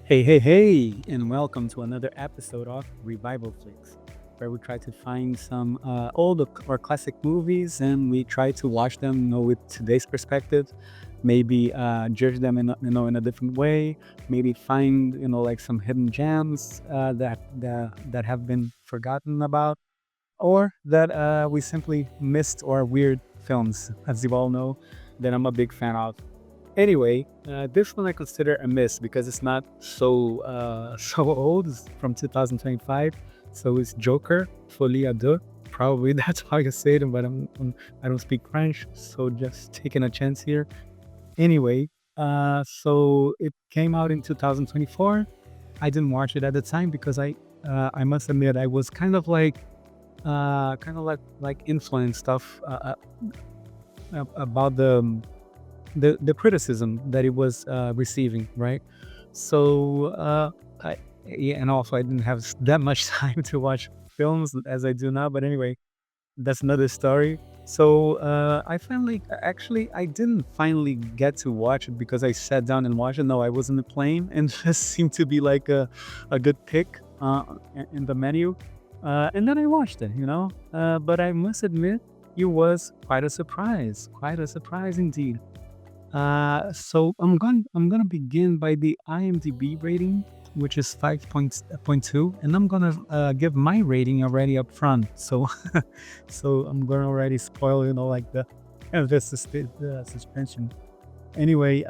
Hey, and welcome to another episode of RevivalFlix, where we try to find some old or classic movies and we try to watch them, with today's perspective. Maybe judge them in a different way. Maybe find, like some hidden gems that have been forgotten about, or that we simply missed, or weird films, as you all know, that I'm a big fan of. Anyway, this one I consider a miss because it's not so so old. It's from 2025, so it's Joker, Folie, Deux. Probably that's how you say it, but I don't speak French, so just taking a chance here. Anyway, so it came out in 2024. I didn't watch it at the time because I must admit I was kind of like influenced stuff about the criticism that it was receiving, right? So yeah, and also I didn't have that much time to watch films as I do now. But anyway, that's another story. So I finally, actually, I didn't finally get to watch it because I sat down and watched it. No, I was in the plane, and just seemed to be like a good pick in the menu. And then I watched it, But I must admit, it was quite a surprise indeed. So I'm gonna begin by the IMDb rating, which is 5.2, and I'm gonna give my rating already up front. So so I'm gonna already spoil, like the suspension. Anyway,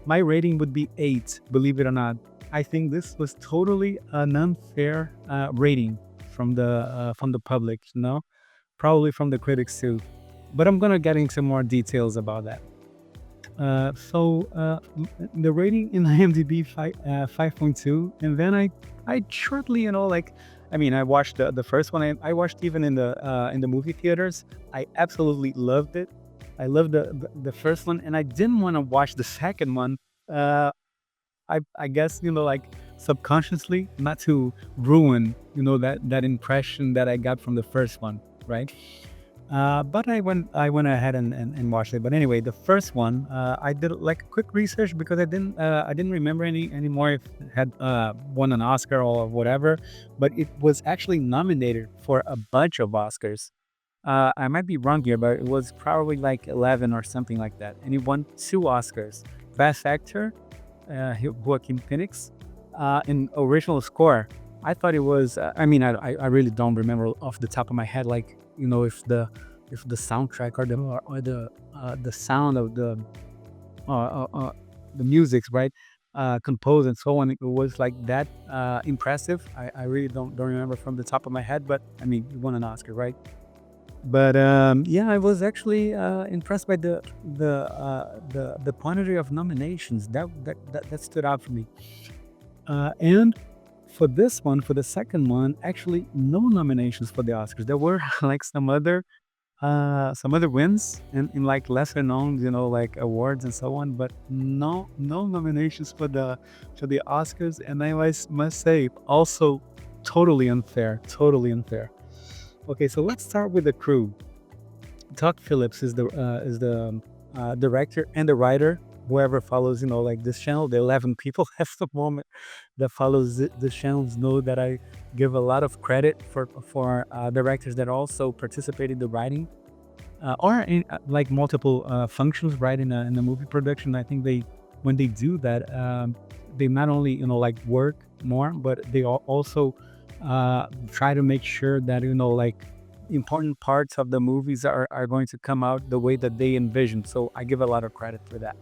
my rating would be 8. Believe it or not, I think this was totally an unfair rating from the public, probably from the critics too. But I'm gonna get into more details about that. The rating in IMDb 5.2, and then I shortly, I watched the first one. I watched even in the movie theaters. I absolutely loved it. I loved the first one, and I didn't want to watch the second one. Uh, I guess, subconsciously, not to ruin, that impression that I got from the first one, right? But I went ahead and watched it. But anyway, the first one, I did like a quick research because I didn't remember anymore if it had won an Oscar or whatever. But it was actually nominated for a bunch of Oscars. I might be wrong here, but it was probably like 11 or something like that. And it won 2 Oscars: Best Actor, Joaquin Phoenix, in original score. I thought it was. I really don't remember off the top of my head, like, if the soundtrack or the sound of the music, right, composed and so on, it was like that impressive. I really don't remember from the top of my head, but I mean, it won an Oscar, right? But yeah, I was actually impressed by the quantity of nominations that stood out for me. And for this one, for the second one, actually no nominations for the Oscars. There were like some other wins in like lesser known, like awards and so on, but no nominations for the Oscars. And must say, also totally unfair, totally unfair. Okay, so let's start with the crew. Todd Phillips is the director and the writer. Whoever follows, like this channel, the 11 people at the moment that follows this channels know that I give a lot of credit for directors that also participate in the writing, or in like multiple functions, right, in a movie production. I think when they do that, they not only, like work more, but they also try to make sure that, like important parts of the movies are going to come out the way that they envision. So I give a lot of credit for that.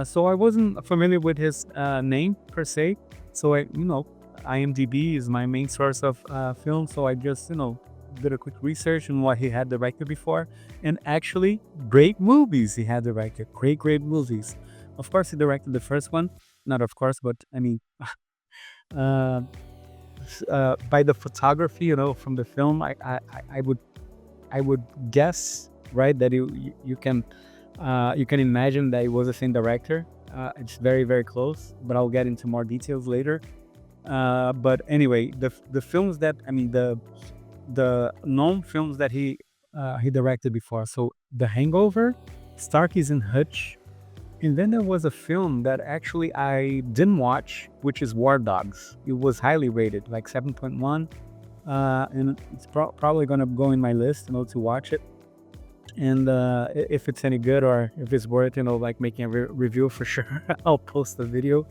So I wasn't familiar with his name per se. So IMDb is my main source of film. So I just, did a quick research on what he had directed before, and actually great movies he had directed. Great movies. Of course, he directed the first one. Not of course, but I mean, uh, by the photography, from the film, I would guess, right, that you can imagine that it was the same director. It's very close, but I'll get into more details later. But anyway, the films that the known films that he directed before. So The Hangover, Starky's and Hutch, And then there was a film that actually I didn't watch, which is War Dogs. It was highly rated, like 7.1. And it's probably gonna go in my list, to watch it. And if it's any good or if it's worth, like making a review for sure, I'll post a video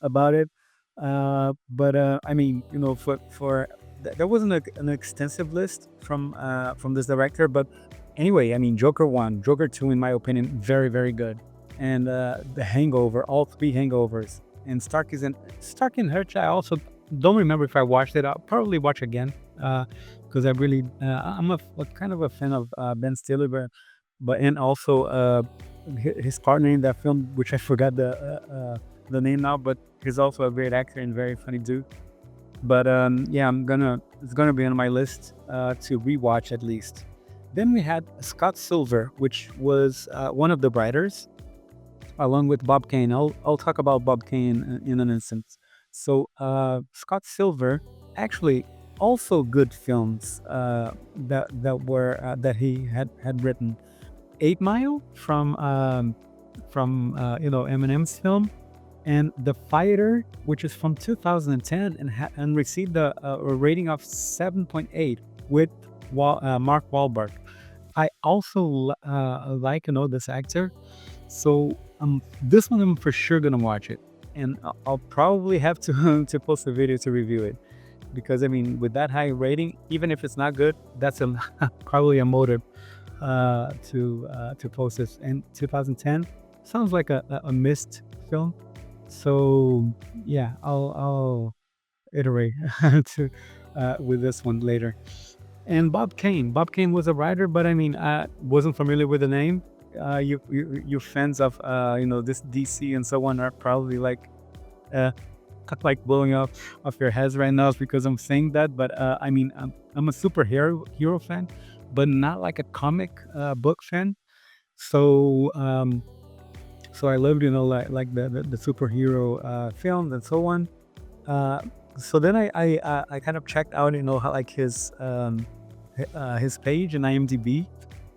about it. But I mean, there wasn't an extensive list from this director, but anyway, I mean, Joker 1, Joker 2, in my opinion, very, very good. And the Hangover, all three Hangovers, and Stark and Hutch. I also don't remember if I watched it. I'll probably watch again because I'm a kind of a fan of Ben Stiller, but and also his partner in that film, which I forgot the name now, but he's also a great actor and very funny dude. But yeah, it's gonna be on my list to rewatch at least. Then we had Scott Silver, which was one of the writers, along with Bob Kane. I'll talk about Bob Kane in an instant. So Scott Silver, actually, also good films that he had written. 8 Mile from Eminem's film, and The Fighter, which is from 2010 and received a rating of 7.8 with Mark Wahlberg. I also like this actor, so this one I'm for sure gonna watch it, and I'll probably have to to post a video to review it, because I mean, with that high rating, even if it's not good, that's probably a motive to post this. And 2010 sounds like a missed film, so yeah, I'll iterate to with this one later. And Bob Kane was a writer, but I mean, I wasn't familiar with the name. You fans of this DC and so on are probably uh, like blowing off your heads right now because I'm saying that. But I mean, I'm a hero fan, but not like a comic book fan. So I loved like the superhero films and so on. So then I kind of checked out how like his page in IMDb,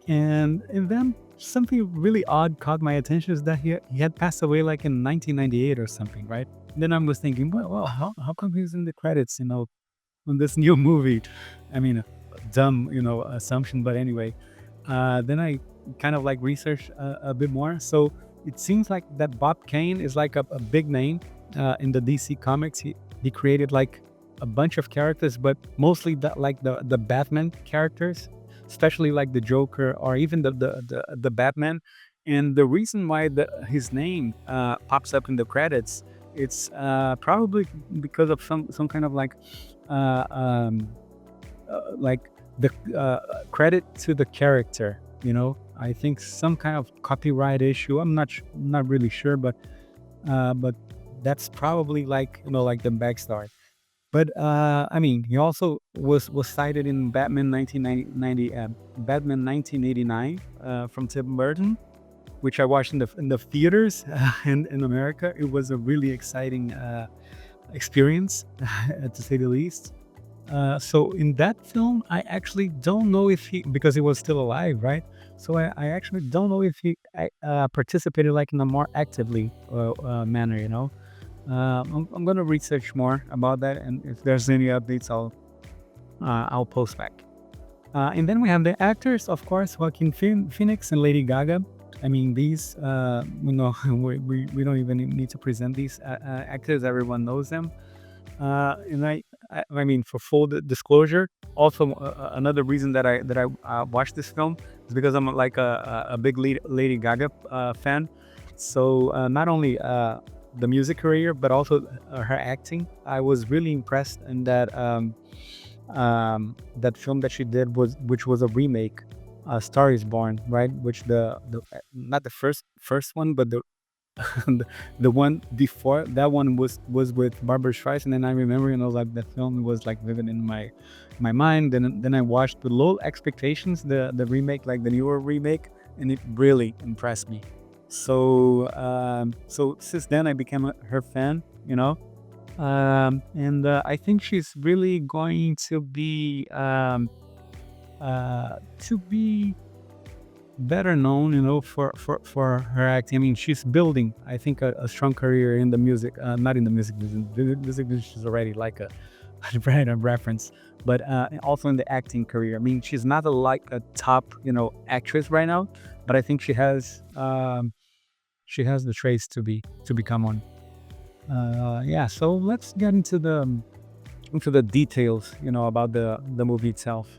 and then something really odd caught my attention, is that he had passed away like in 1998 or something, right? And then I was thinking, well, how come he's in the credits, on this new movie? I mean, a dumb, assumption, but anyway. Then I kind of like researched a bit more. So it seems like that Bob Kane is like a big name in the DC comics. He created like a bunch of characters, but mostly the Batman characters, especially like the Joker or even the Batman. And the reason why his name pops up in the credits, it's probably because of some kind of like the credit to the character. I think some kind of copyright issue. I'm not really sure, but that's probably like like the backstory. But I mean, he also was cited in Batman 1990, Batman 1989 from Tim Burton, which I watched in the theaters in America. It was a really exciting experience, to say the least. So in that film, I actually don't know if because he was still alive, right? So I actually don't know if he participated like in a more actively manner. I'm gonna research more about that, and if there's any updates, I'll post back. And then we have the actors, of course, Joaquin Phoenix and Lady Gaga. I mean, these we don't even need to present these actors. Everyone knows them. And I mean, for full disclosure, also another reason that I watched this film is because I'm like a big Lady Gaga fan. So not only the music career, but also her acting. I was really impressed in that film that she did, which was a remake, Star Is Born, right? Which the not the first one, but the one before that one was with Barbara Streisand. And I remember, like that film was like vivid in my mind. Then I watched with low expectations the remake, like the newer remake, and it really impressed me. So so since then I became her fan, and I think she's really going to be better known, for her acting. I mean, she's building, I think, a strong career in the music, not in the music business. The music business is already like a right a reference, but also in the acting career. I mean, she's not like a top, actress right now, but I think she has the traits to become one. Yeah. So let's get into the details, about the movie itself.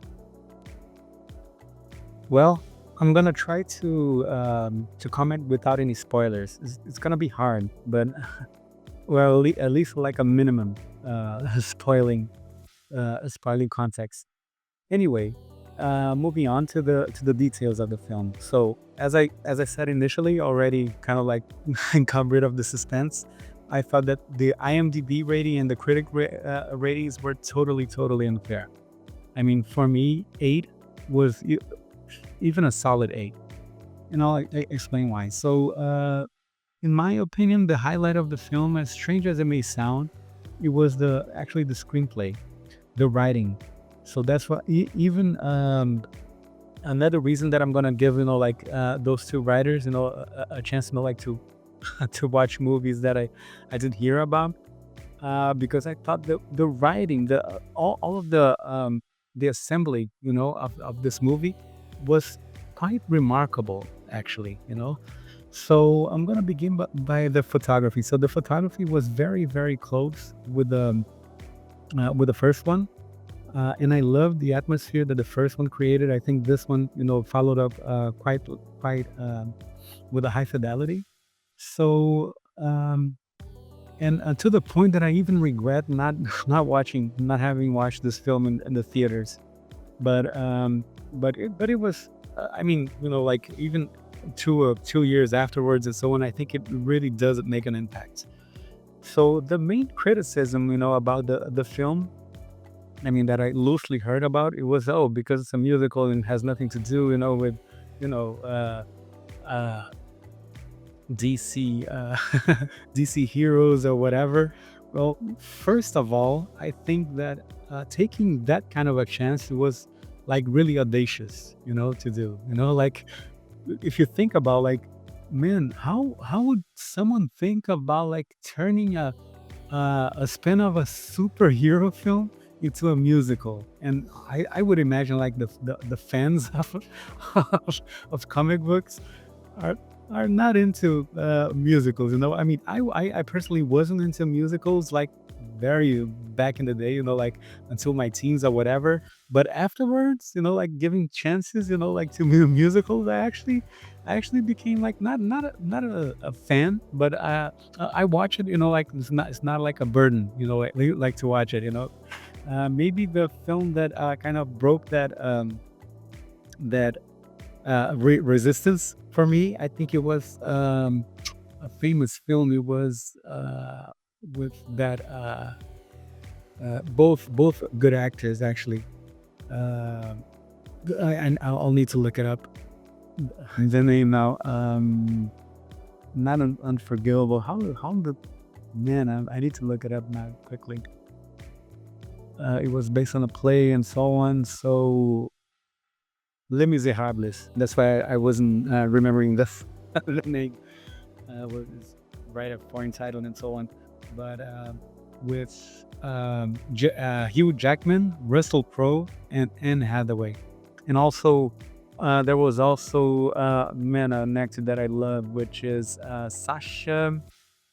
Well, I'm gonna try to comment without any spoilers. It's gonna be hard, but well, at least like a minimum spoiling context. Anyway, moving on to the details of the film. So as I said initially, already kind of like got rid of the suspense. I thought that the IMDb rating and the ratings were totally unfair. I mean, for me, 8 was even a solid 8. And I explain why. So, in my opinion, the highlight of the film, as strange as it may sound, it was actually the screenplay, the writing. So that's what even another reason that I'm gonna give those two writers a chance like to to watch movies that I didn't hear about, because I thought the writing, all of the assembly, of this movie was quite remarkable, actually. So I'm gonna begin by the photography. So the photography was very, very close with the first one, and I love the atmosphere that the first one created. I think this one, followed up quite with a high fidelity. So. And to the point that I even regret not not having watched this film in the theaters. But it was, I mean, like even 2 years afterwards and so on. I think it really does make an impact. So the main criticism, about the film, I mean, that I loosely heard about, it was, oh, because it's a musical and has nothing to do, with, you know, uh, DC DC heroes or whatever. Well, first of all, I think that taking that kind of a chance was like really audacious, to do. Like if you think about like, man, how would someone think about like turning a spin of a superhero film into a musical? And I would imagine like the fans of comic books are are not into musicals. I mean, I personally wasn't into musicals like very back in the day, like until my teens or whatever. But afterwards, like giving chances, like to musicals, I actually became like not a fan, but I watch it, like it's not like a burden, like to watch it. Maybe the film that kind of broke that resistance for me. I think it was a famous film. It was with that both good actors actually. Uh, and I'll need to look it up. The name now. Not unforgivable. How the man? I need to look it up now quickly. It was based on a play and so on. So Les Miserables. That's why I wasn't remembering the name. Was right a foreign title and so on. But with Hugh Jackman, Russell Crowe, and Anne Hathaway, and also there was also an actor that I love, which is Sasha.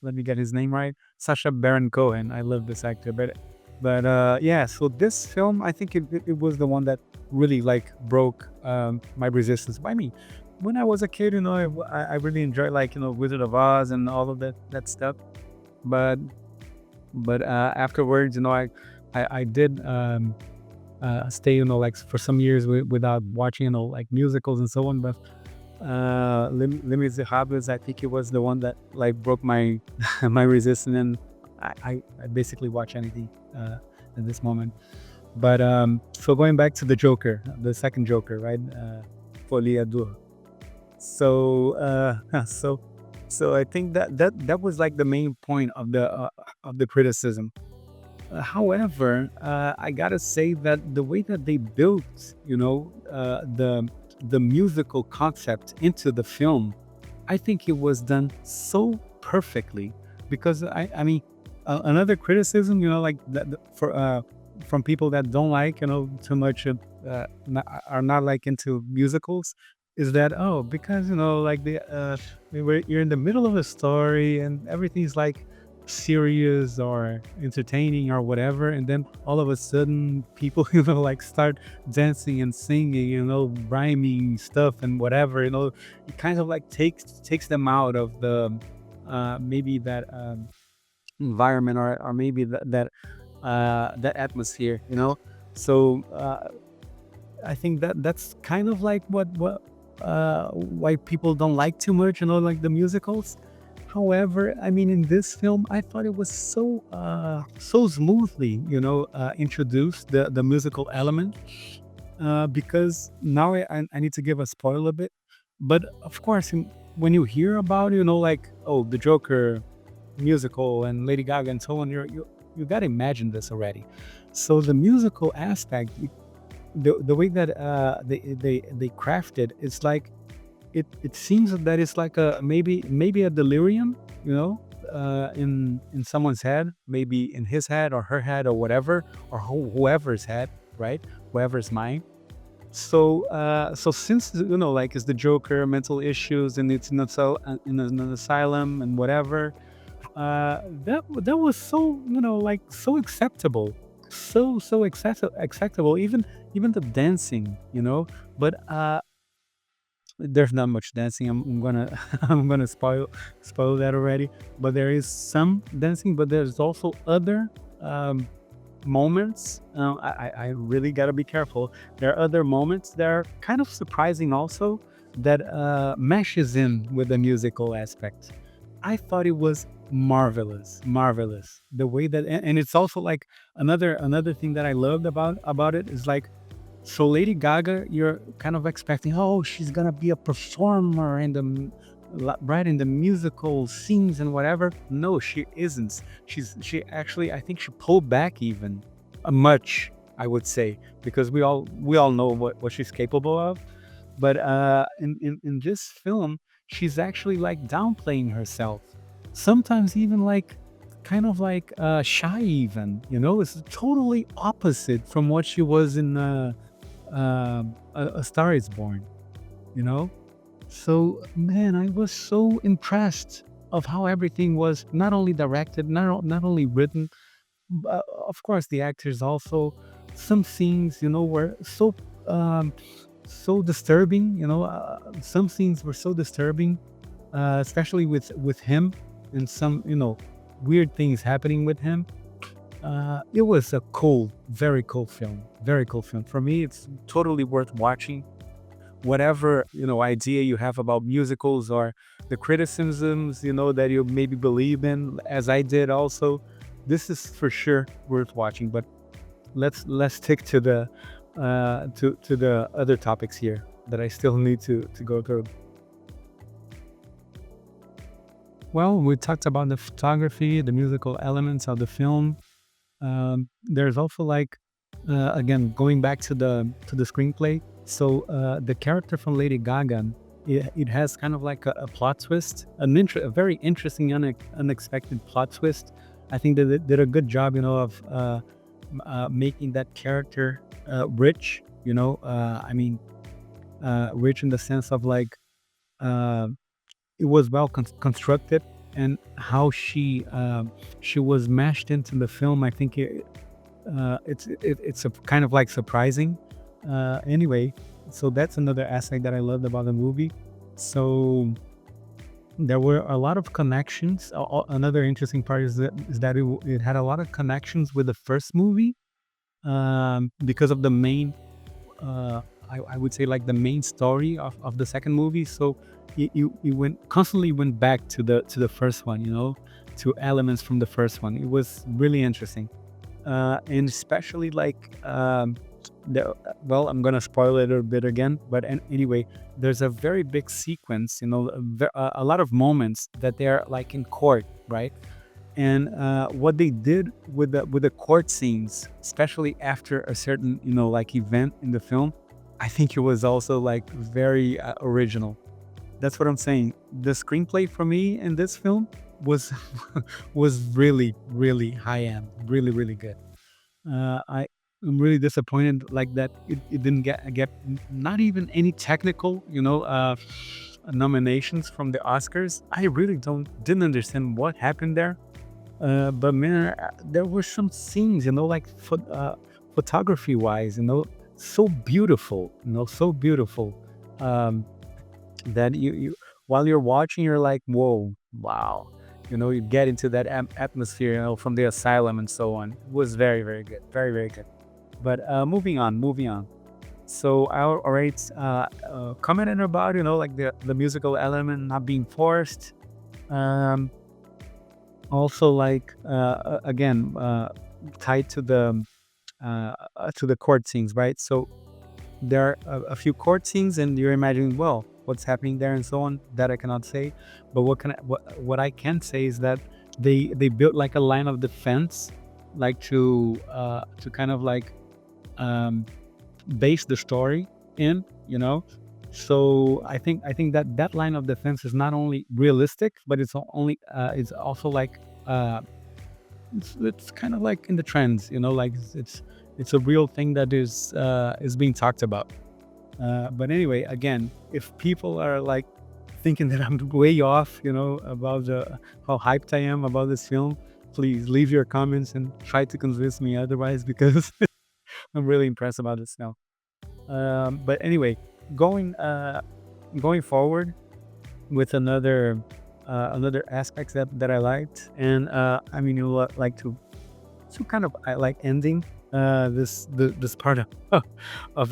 Let me get his name right. Sasha Baron Cohen. I love this actor, but yeah. So this film, I think it was the one that really like broke my resistance. I mean, when I was a kid, I really enjoyed like Wizard of Oz and all of that stuff. But afterwards, I did stay, like for some years without watching, like musicals and so on. But Les Miserables, I think it was the one that like broke my my resistance, and I basically watch anything at this moment. But so going back to the Joker, the second Joker, right? Folie. So so I think that was like the main point of the criticism. However, I gotta say that the way that they built, the the musical concept into the film, I think it was done so perfectly. Because I mean, another criticism, like for from people that don't like, too much, are not like into musicals, is that, oh, because like you're in the middle of a story and everything's like serious or entertaining or whatever, and then all of a sudden people like start dancing and singing, rhyming stuff and whatever, it kind of like takes them out of the maybe that environment, or maybe that atmosphere, so I think that's kind of like what why people don't like too much, like the musicals. However, I mean, in this film, I thought it was so smoothly, introduced the musical element. Because now I need to give a spoiler a bit, but of course, when you hear about, like, oh, the Joker musical and Lady Gaga and so on, you gotta imagine this already. So the musical aspect, the way that they crafted, it's like it seems that it's like a maybe a delirium, in someone's head, maybe in his head or her head or whatever, or whoever's head, right? Whoever's mind. So since like it's the Joker, mental issues, and it's not so in an asylum and whatever, that was so, like, so acceptable, so acceptable, even the dancing, but there's not much dancing. I'm gonna I'm gonna spoil that already. But there is some dancing, but there's also other um, moments. I really gotta be careful. There are other moments that are kind of surprising also, that meshes in with the musical aspect. I thought it was marvelous. The way that, and it's also like another thing that I loved about it is like, so Lady Gaga, you're kind of expecting, oh, she's gonna be a performer in right, in the musical scenes and whatever. No, she isn't. She actually, I think she pulled back even much, I would say, because we all know what she's capable of. But in this film, she's actually like downplaying herself. Sometimes even like kind of like shy even. It's totally opposite from what she was in A Star Is Born, you know? So, man, I was so impressed of how everything was not only directed, not only written, but of course the actors also. Some scenes, were so disturbing. Some scenes were so disturbing, especially with him, and some weird things happening with him. It was a cool, very cool film. Very cool film. For me, it's totally worth watching. Whatever, idea you have about musicals, or the criticisms, that you maybe believe in, as I did also, this is for sure worth watching. But let's stick to the other topics here that I still need to go through. Well, we talked about the photography, the musical elements of the film. There's also like, again, going back to the screenplay. So the character from Lady Gaga, it has kind of like a plot twist, a very interesting, unexpected plot twist. I think that they did a good job, of making that character rich. I mean, rich in the sense of like, uh, it was well constructed, and how she was mashed into the film. I think it's a kind of like surprising. Anyway, so that's another aspect that I loved about the movie. So there were a lot of connections. Another interesting part is that it had a lot of connections with the first movie, because of the main, I would say, like the main story of the second movie. So it constantly went back to the first one, to elements from the first one. It was really interesting, and especially like, well, I'm gonna spoil it a bit again, but anyway, there's a very big sequence, a lot of moments that they're like in court, right? And what they did with the court scenes, especially after a certain like event in the film, I think it was also like very original. That's what I'm saying. The screenplay for me in this film was was really, really high end, really, really good. I am really disappointed like that it didn't get not even any technical, nominations from the Oscars. I really didn't understand what happened there. But man, there were some scenes, like photography wise, so beautiful, so beautiful. Um, that you while you're watching, you're like, whoa, wow. You get into that atmosphere, from the asylum and so on. It was very, very good, very, very good. But moving on. So I already commented about, like the musical element not being forced. Um, Also, like again, tied to the court scenes, right? So there are a few court scenes, and you're imagining, well, what's happening there and so on. That I cannot say, but what I can say is that they built like a line of defense, like to kind of like um, base the story in, So I think that that line of defense is not only realistic, but it's also like uh, it's kind of like in the trends, like it's a real thing that is being talked about. But anyway, again, if people are like thinking that I'm way off, about how hyped I am about this film, please leave your comments and try to convince me otherwise, because I'm really impressed about this now. But anyway, going uh, going forward with another aspect that I liked, and I mean, like to kind of I like ending this part of of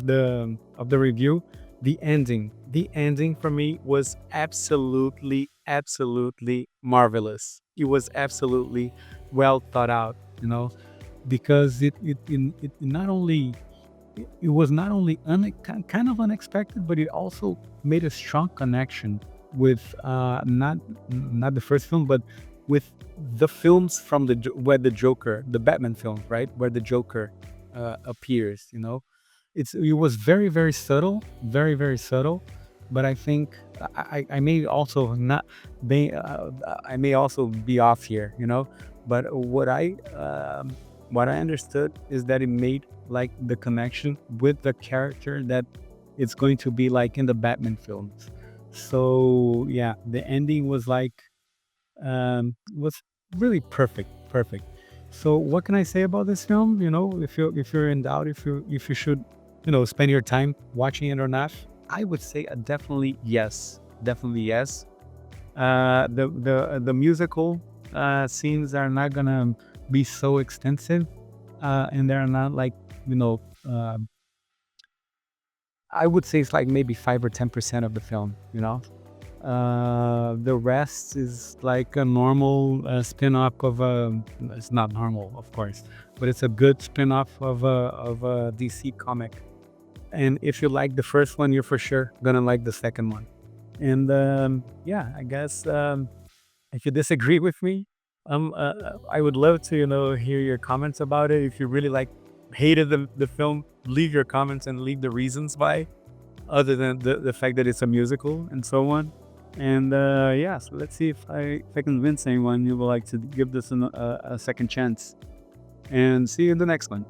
the review. The ending for me was absolutely marvelous. It was absolutely well thought out, because it not only it was not only kind of unexpected, but it also made a strong connection with not the first film, but with the films from where the Joker, the Batman films, right, where the Joker appears. It was very, very subtle, very, very subtle. But I think I may also not be I may also be off here, But what I understood is that it made like the connection with the character that it's going to be like in the Batman films. So yeah, the ending was really perfect, perfect. So what can I say about this film? If you're in doubt, if you should, spend your time watching it or not, I would say definitely yes, definitely yes. The musical scenes are not gonna be so extensive, and they're not like, you know I would say it's like maybe 5 or 10% of the film. The rest is like a normal spin-off of a. It's not normal, of course, but it's a good spin-off of a DC comic. And if you like the first one, you're for sure gonna like the second one. And yeah, I guess if you disagree with me, I would love to hear your comments about it. If you really like hated the film, leave your comments and leave the reasons why, other than the fact that it's a musical and so on. And yeah, so let's see if I convince anyone who would like to give this a second chance. And see you in the next one.